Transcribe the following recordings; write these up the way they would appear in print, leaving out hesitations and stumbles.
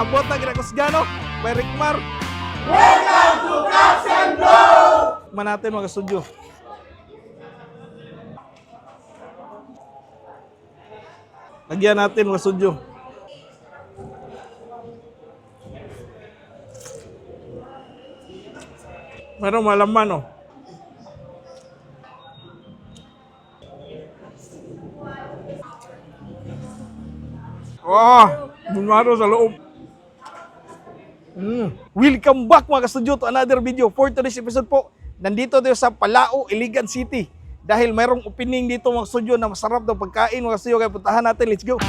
Naabot na Ginakusgano by Rickmar. Welcome to Caps and Go! Man natin mga studio. Lagyan natin mga studio. Meron malaman, oh. Bumaro sa loob. Welcome back mga ka-studio to another video. For today's episode po, nandito tayo sa Palao, Iligan City. Dahil mayroong opening dito mga ka-studio na masarap daw pagkain mga ka-studio. Kaya puntahan natin, let's go!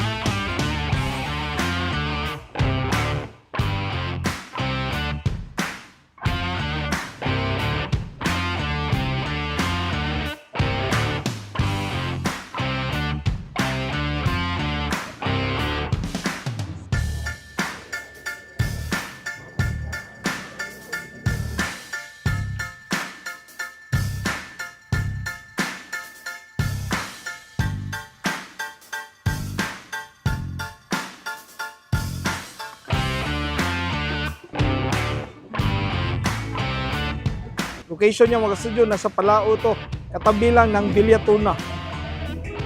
Location niya mga studio, nasa Palao to. Katabi lang ng Villatouna.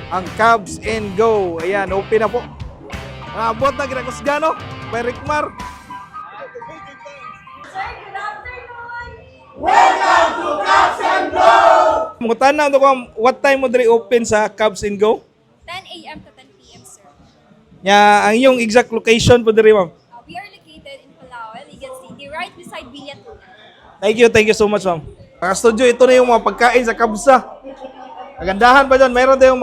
Ang Cubs and Go. Ayan, open na po. Naabot na Ginakusgano by Rickmar. Sir, good afternoon! Welcome to Caps and Go! Mungutan na ito kung what time mo diri open sa Cubs and Go? 10 a.m. to 10 p.m. sir. Ang iyong exact location po diri, ma'am. We are located in Palao, Iligan City, right beside Villatouna. Thank you so much, ma'am. Mga studio, ito na yung mga pagkain sa Kabsa. Kagandahan pa dyan, mayroon tayong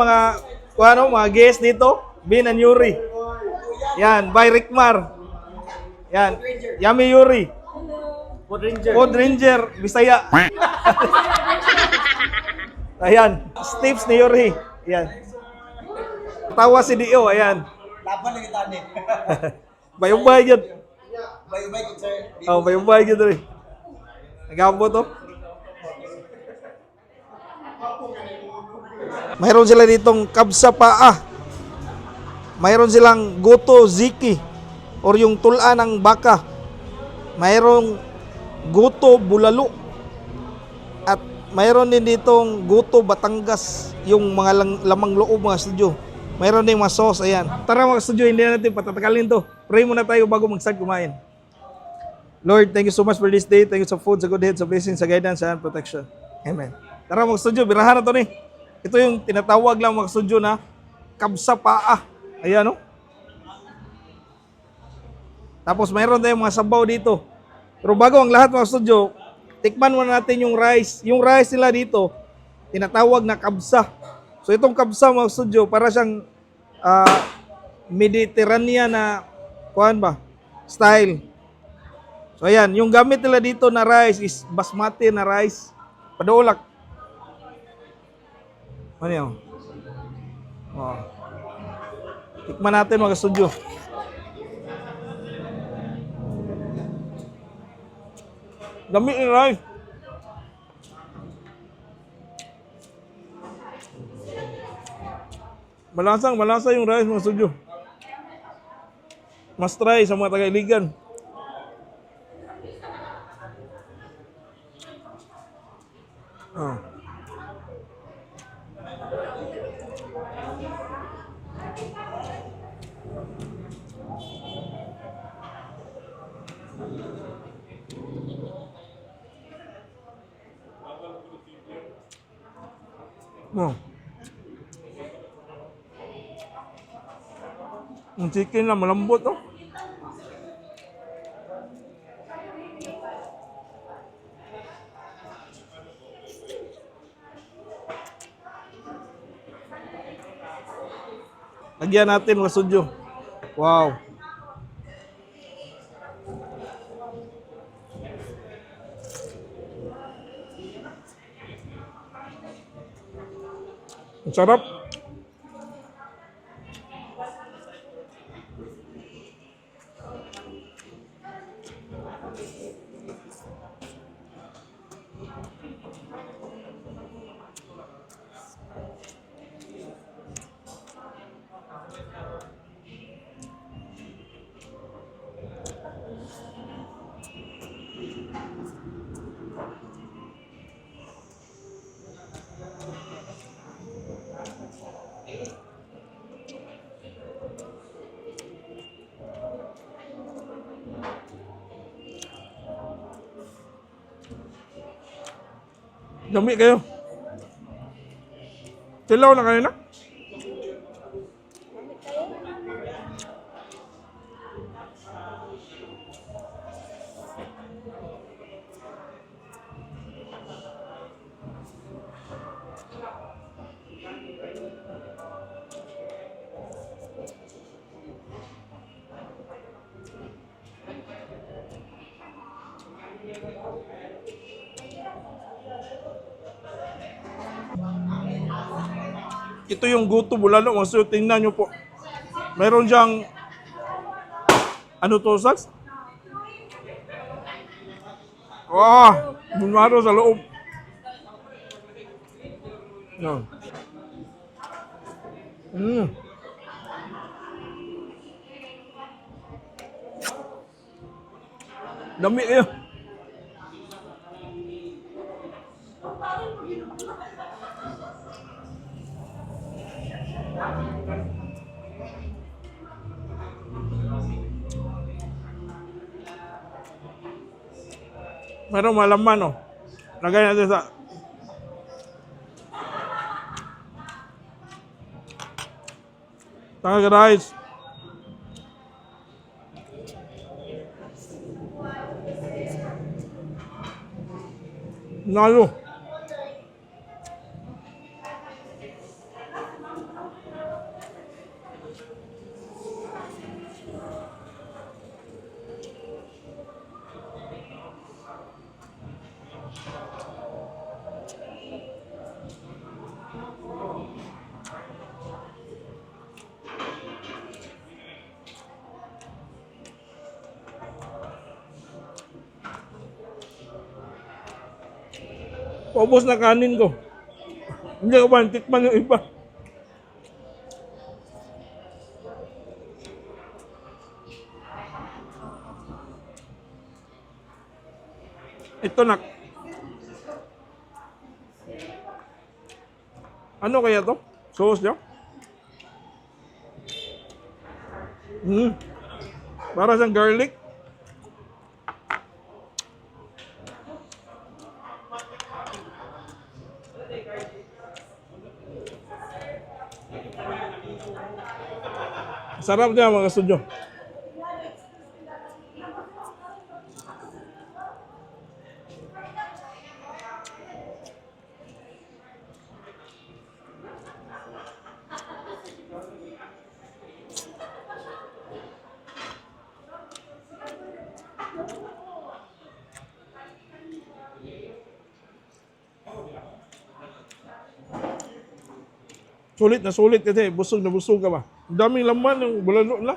mga guest dito, Bin and Yuri. Yan, by Rickmar. Yan, Yummy Yuri. Food Ranger, Bisaya. Ayan, Steves ni Yuri. Ayan. Tawa si Dio, ayan. Laban lang kita ni. Bayubay yun. Bye-bye, good sir. Bayubay yun rin. Nagabo to. Mayroon sila ditong kabsa paa. Mayroon silang goto ziki or yung tula ng baka. Mayroong goto bulalo. At mayroon din ditong goto Batangas, yung mga lamang loob mga studio. Mayroon din mga sauce, ayan. Tara mga studio, hindi na natin patatakalin to. Pray muna tayo bago mag-start kumain. Lord, thank you so much for this day. Thank you sa food, sa good health, sa blessing, sa guidance, and protection. Amen. Tara mga studio, birahan na to ni. Ito yung tinatawag lang mga studio na kabsa paa. Ayan, no? Tapos mayroon tayong mga sabaw dito. Pero bago ang lahat mga studio, tikman muna natin yung rice. Yung rice nila dito, tinatawag na kabsa. So itong kabsa mga studio, para siyang Mediterranean na, kuhan ba, style. So ayan, yung gamit nila dito na rice is basmati na rice. Padaulak. Ano yun? Oh. Tikman natin mga studio. Gamit ni rice. Malasa yung rice mga studio. Mas try sa mga taga-Iligan. Oh. Oh. Yung chicken na malambot, oh. Lagyan natin mga studio. Wow. Ang sarap. Dami kayo. Tilaw na kayo na? Ito yung guto bulalo. So, tingnan nyo po. Meron siyang ano to, Saks? Bunmaro sa loob. Yan. Dami kayo. Meron malaman, oh. Lagay natin sa... Tanga rice. Nalo. Paubos na kanin ko. Hindi ko ba tikman yung iba. Ito na. Ano kaya to? Sauce niya? Para siyang garlic. Sarap niya mga studio. Sulit kasi busog na busog ka ba? Ang daming laman ng bulalo na.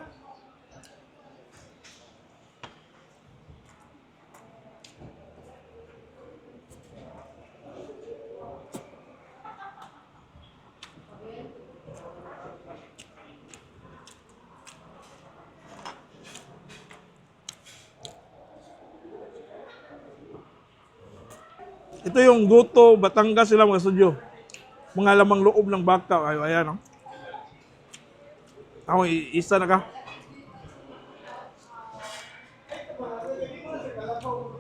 Ito yung Goto, Batangas sila mga studio. Mga lamang loob ng baka. Ay, ayan, oh. Ako, isa na ka.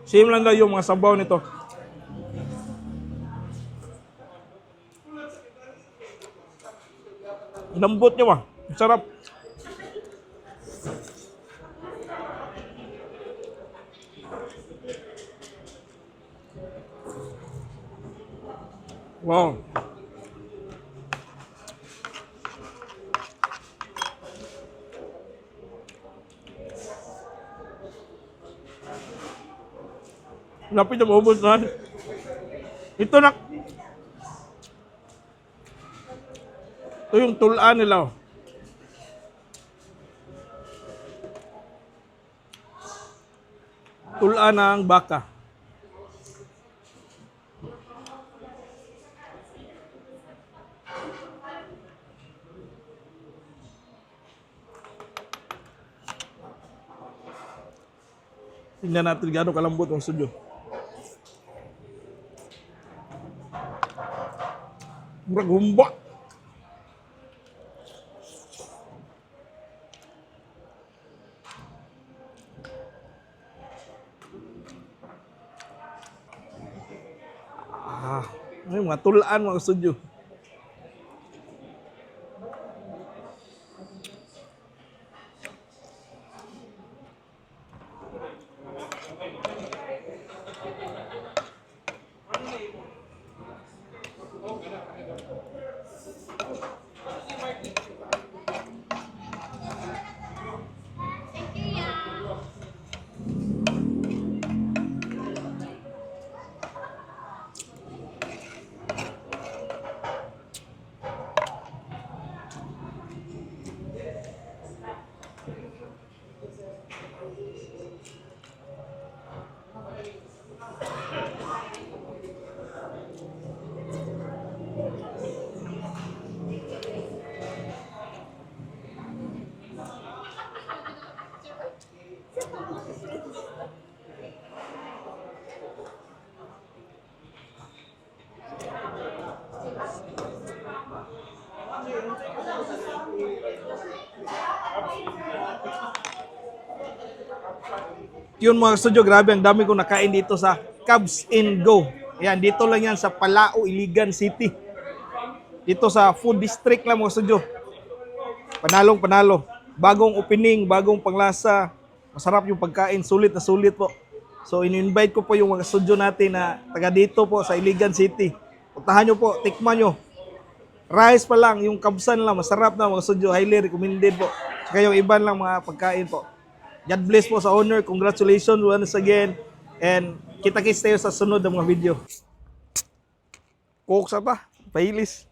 Same lang daw yung mga sabaw nito. Lambot niya ba? Sarap. Wow. Lapit na maubos na. Ito na. Ito yung tulaan nila. Tulaan ng baka. Tingnan natin gaano kalambot ang studio. Murag humba. Ay, mga tulaan mga studio. Yun mga studio, grabe ang dami kong nakain dito sa Cubs and Go. Ayan, dito lang yan sa Palao, Iligan City. Dito sa food district lang mga studio. Panalong panalo. Bagong opening, bagong panglasa. Masarap yung pagkain, sulit na sulit po. So in-invite ko po yung mga studio natin na taga dito po sa Iligan City. Puntahan nyo po, tikman nyo. Rice pa lang, yung kabsan lang, masarap na mga studio. Highly recommended po. Saka yung iban lang mga pagkain po. God bless po sa owner. Congratulations once again. And kita-kits tayo sa sunod ng mga video. Coke sa pa. Pahilis.